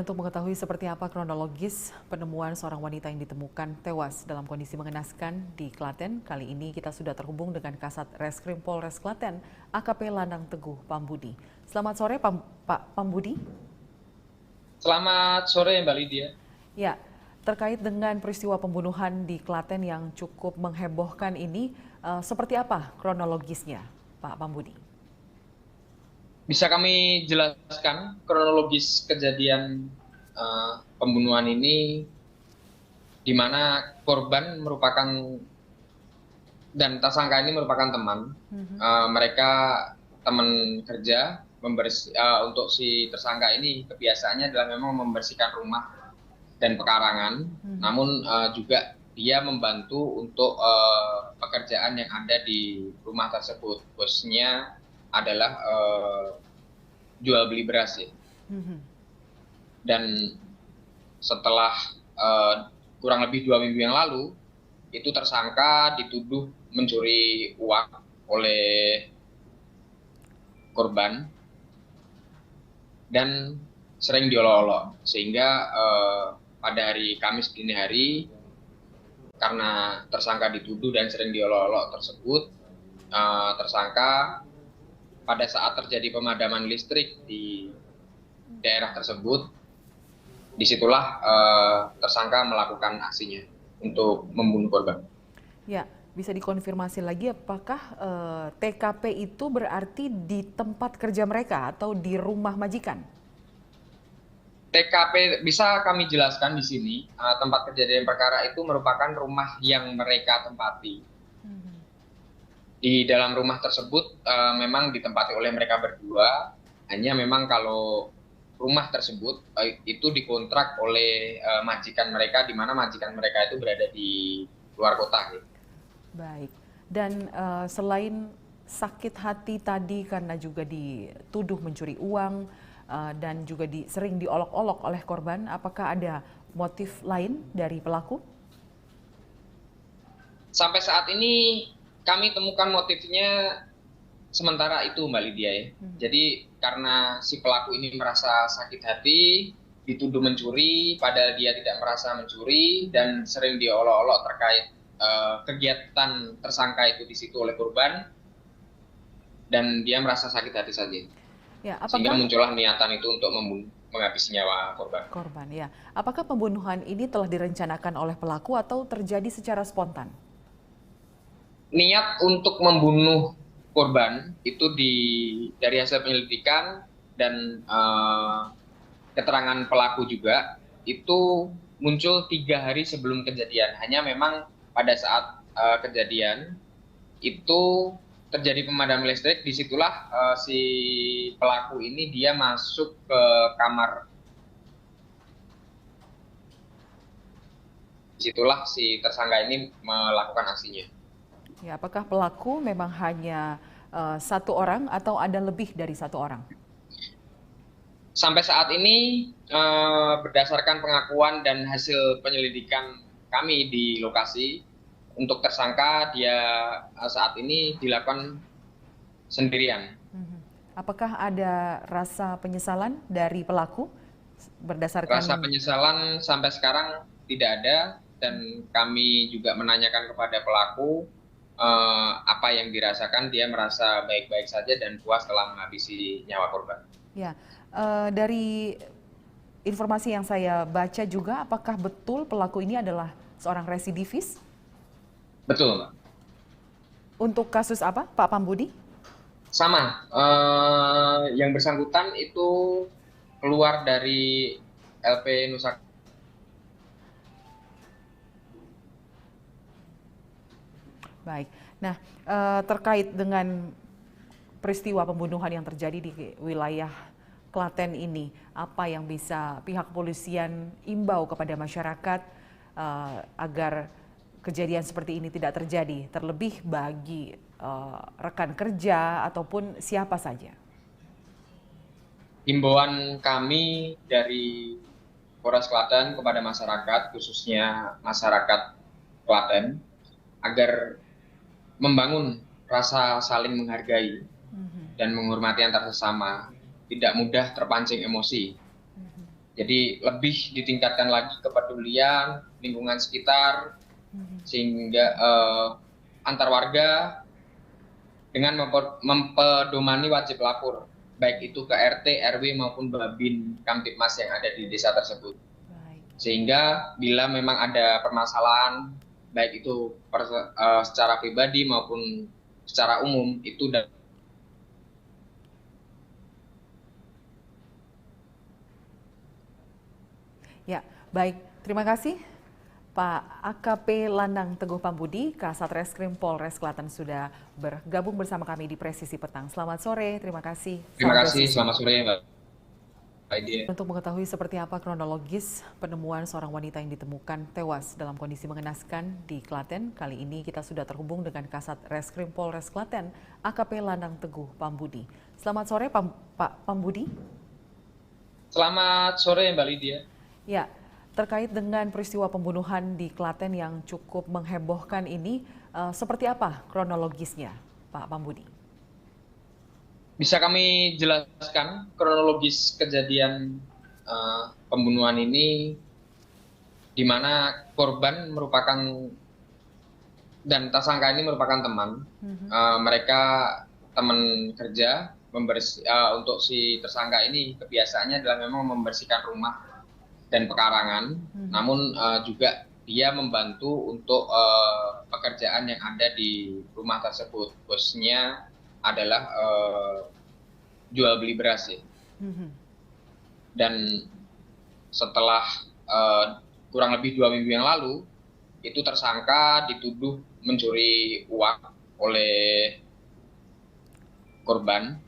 untuk mengetahui seperti apa kronologis penemuan seorang wanita yang ditemukan tewas dalam kondisi mengenaskan di Klaten. Kali ini kita sudah terhubung dengan Kasat Reskrim Polres Klaten, AKP Lanang Teguh Pambudi. Selamat sore Pak Pambudi. Selamat sore Mbak Lydia. Ya, terkait dengan peristiwa pembunuhan di Klaten yang cukup menghebohkan ini, seperti apa kronologisnya Pak Pambudi? Bisa kami jelaskan kronologis kejadian pembunuhan ini, di mana korban merupakan dan tersangka ini merupakan teman. Mereka teman kerja. Untuk si tersangka ini kebiasaannya adalah memang membersihkan rumah dan pekarangan, namun juga dia membantu untuk pekerjaan yang ada di rumah tersebut. Bosnya adalah jual beli beras ya. Dan setelah kurang lebih 2 minggu yang lalu, itu tersangka dituduh mencuri uang oleh korban dan sering diolok-olok, sehingga pada hari Kamis dini hari, karena tersangka dituduh dan sering diolok-olok tersebut, tersangka pada saat terjadi pemadaman listrik di daerah tersebut, disitulah tersangka melakukan aksinya untuk membunuh korban. Ya, bisa dikonfirmasi lagi apakah TKP itu berarti di tempat kerja mereka atau di rumah majikan? TKP bisa kami jelaskan di sini, tempat kejadian perkara itu merupakan rumah yang mereka tempati. Di dalam rumah tersebut memang ditempati oleh mereka berdua, hanya memang kalau rumah tersebut itu dikontrak oleh majikan mereka, di mana majikan mereka itu berada di luar kota. Baik, dan selain sakit hati tadi karena juga dituduh mencuri uang dan juga sering diolok-olok oleh korban, apakah ada motif lain dari pelaku? Sampai saat ini kami temukan motifnya sementara itu Mbak Lydia ya. Jadi karena si pelaku ini merasa sakit hati, dituduh mencuri, padahal dia tidak merasa mencuri, dan sering diolok-olok terkait kegiatan tersangka itu di situ oleh korban, dan dia merasa sakit hati saja. Ya, Sehingga apakah muncullah niatan itu untuk menghabisi nyawa korban? Ya, apakah pembunuhan ini telah direncanakan oleh pelaku atau terjadi secara spontan? Niat untuk membunuh korban itu dari hasil penyelidikan dan keterangan pelaku juga itu muncul 3 hari sebelum kejadian. Hanya memang pada saat kejadian itu terjadi pemadaman listrik, disitulah si pelaku ini dia masuk ke kamar. Disitulah si tersangka ini melakukan aksinya. Ya, apakah pelaku memang hanya satu orang atau ada lebih dari satu orang? Sampai saat ini berdasarkan pengakuan dan hasil penyelidikan kami di lokasi, untuk tersangka dia saat ini dilakukan sendirian. Apakah ada rasa penyesalan dari pelaku berdasarkan? Rasa penyesalan sampai sekarang tidak ada, dan kami juga menanyakan kepada pelaku apa yang dirasakan. Dia merasa baik-baik saja dan puas telah menghabisi nyawa korban. Ya, dari informasi yang saya baca juga, apakah betul pelaku ini adalah seorang residivis? Betul, Mbak. Untuk kasus apa, Pak Pambudi? Sama, yang bersangkutan itu keluar dari LP Nusa. Baik, nah terkait dengan peristiwa pembunuhan yang terjadi di wilayah Klaten ini, apa yang bisa pihak kepolisian imbau kepada masyarakat agar kejadian seperti ini tidak terjadi, terlebih bagi rekan kerja ataupun siapa saja? Himbauan kami dari Polres Klaten kepada masyarakat, khususnya masyarakat Klaten, agar membangun rasa saling menghargai dan menghormati antar sesama, tidak mudah terpancing emosi. Jadi lebih ditingkatkan lagi kepedulian lingkungan sekitar sehingga antar warga dengan mempedomani wajib lapor, baik itu ke RT, RW maupun Babin Kamtibmas yang ada di desa tersebut. Sehingga bila memang ada permasalahan, baik itu secara pribadi maupun secara umum, itu Ya, baik. Terima kasih Pak AKP Landang Teguh Pambudi, Kasat Reskrim Polres Klaten sudah bergabung bersama kami di Presisi Petang. Selamat sore, terima kasih. Terima kasih, selamat sore Mbak. Untuk mengetahui seperti apa kronologis penemuan seorang wanita yang ditemukan tewas dalam kondisi mengenaskan di Klaten, kali ini kita sudah terhubung dengan Kasat Reskrim Polres Klaten, AKP Landang Teguh Pambudi. Selamat sore Pak Pambudi. Selamat sore Mbak Lydia. Ya, terkait dengan peristiwa pembunuhan di Klaten yang cukup menghebohkan ini, seperti apa kronologisnya Pak Pambudi? Bisa kami jelaskan kronologis kejadian pembunuhan ini, di mana korban merupakan dan tersangka ini merupakan teman. Mereka teman kerja, untuk si tersangka ini kebiasaannya adalah memang membersihkan rumah dan pekarangan, namun juga dia membantu untuk pekerjaan yang ada di rumah tersebut. Bosnya adalah jual beli beras ya. Dan setelah kurang lebih 2 minggu yang lalu, itu tersangka dituduh mencuri uang oleh korban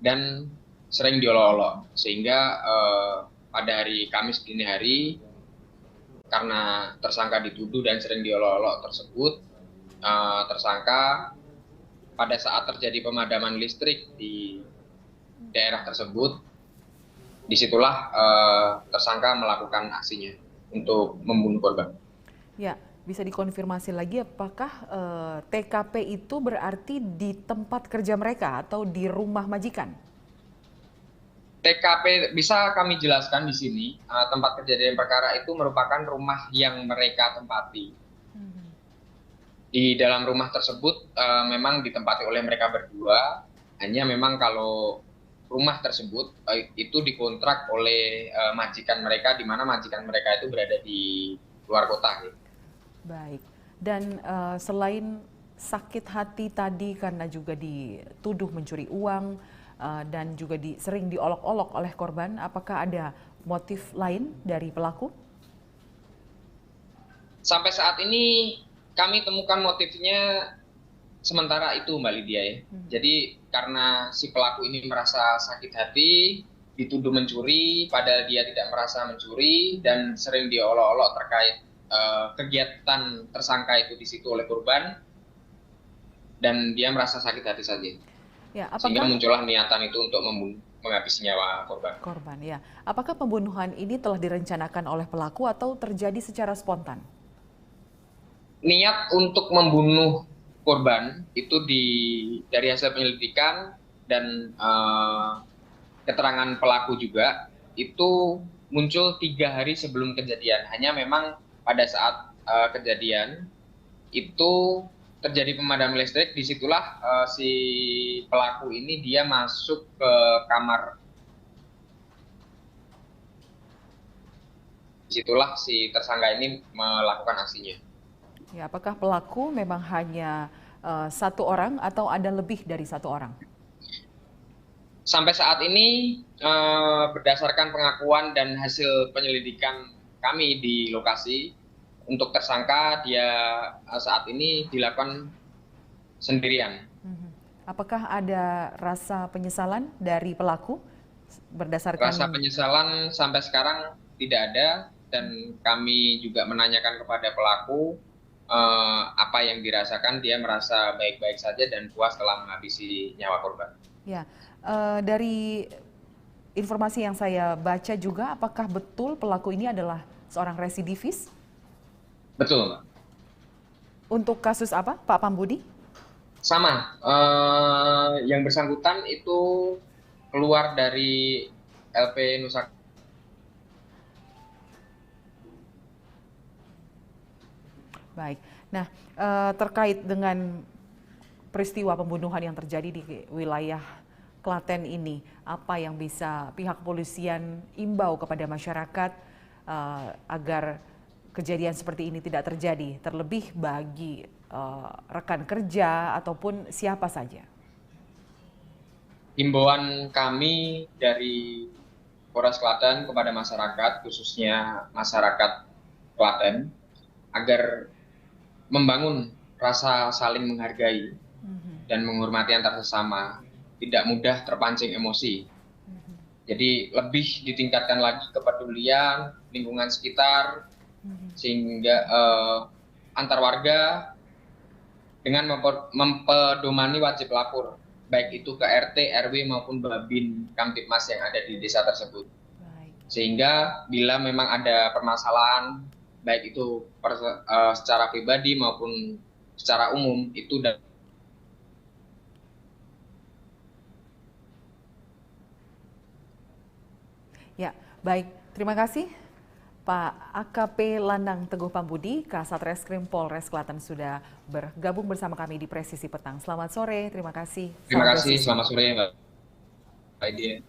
dan sering diolok-olok, sehingga pada hari Kamis dini hari, karena tersangka dituduh dan sering diolok-olok tersebut, tersangka pada saat terjadi pemadaman listrik di daerah tersebut, disitulah tersangka melakukan aksinya untuk membunuh korban. Ya, bisa dikonfirmasi lagi apakah TKP itu berarti di tempat kerja mereka atau di rumah majikan? TKP bisa kami jelaskan di sini, tempat kejadian perkara itu merupakan rumah yang mereka tempati. Di dalam rumah tersebut memang ditempati oleh mereka berdua, hanya memang kalau rumah tersebut itu dikontrak oleh majikan mereka, di mana majikan mereka itu berada di luar kota. Gitu. Baik, dan selain sakit hati tadi karena juga dituduh mencuri uang dan juga sering diolok-olok oleh korban, apakah ada motif lain dari pelaku? Sampai saat ini kami temukan motifnya sementara itu Mbak Lydia ya. Jadi karena si pelaku ini merasa sakit hati, dituduh mencuri, padahal dia tidak merasa mencuri, dan sering diolok-olok terkait kegiatan tersangka itu di situ oleh korban, dan dia merasa sakit hati saja. Ya, sehingga muncullah niatan itu untuk menghabisi nyawa korban. Ya, apakah pembunuhan ini telah direncanakan oleh pelaku atau terjadi secara spontan? Niat untuk membunuh korban itu dari hasil penyelidikan dan keterangan pelaku juga itu muncul 3 hari sebelum kejadian. Hanya memang pada saat kejadian itu terjadi pemadaman listrik, disitulah si pelaku ini dia masuk ke kamar. Disitulah si tersangka ini melakukan aksinya. Ya, apakah pelaku memang hanya 1 orang atau ada lebih dari 1 orang? Sampai saat ini berdasarkan pengakuan dan hasil penyelidikan kami di lokasi, untuk tersangka dia saat ini dilakukan sendirian. Apakah ada rasa penyesalan dari pelaku berdasarkan? Rasa penyesalan sampai sekarang tidak ada, dan kami juga menanyakan kepada pelaku apa yang dirasakan. Dia merasa baik-baik saja dan puas telah menghabisi nyawa korban. Ya, dari informasi yang saya baca juga, apakah betul pelaku ini adalah seorang residivis? Betul, Mbak. Untuk kasus apa, Pak Pambudi? Sama, yang bersangkutan itu keluar dari LP Nusa. Baik. Nah, terkait dengan peristiwa pembunuhan yang terjadi di wilayah Klaten ini, apa yang bisa pihak kepolisian imbau kepada masyarakat agar kejadian seperti ini tidak terjadi, terlebih bagi rekan kerja ataupun siapa saja? Himbauan kami dari Polres Klaten kepada masyarakat, khususnya masyarakat Klaten, agar membangun rasa saling menghargai dan menghormati antar sesama, tidak mudah terpancing emosi. Jadi lebih ditingkatkan lagi kepedulian lingkungan sekitar, sehingga antar warga dengan mempedomani wajib lapor, baik itu ke RT, RW maupun Babin Kamtibmas yang ada di desa tersebut. Sehingga bila memang ada permasalahan, baik itu secara pribadi maupun secara umum, itu Ya, baik. Terima kasih Pak AKP Lanang Teguh Pambudi, Kasat Reskrim Polres Klaten sudah bergabung bersama kami di Presisi Petang. Selamat sore, terima kasih. Terima kasih, selamat sore Mbak Idea.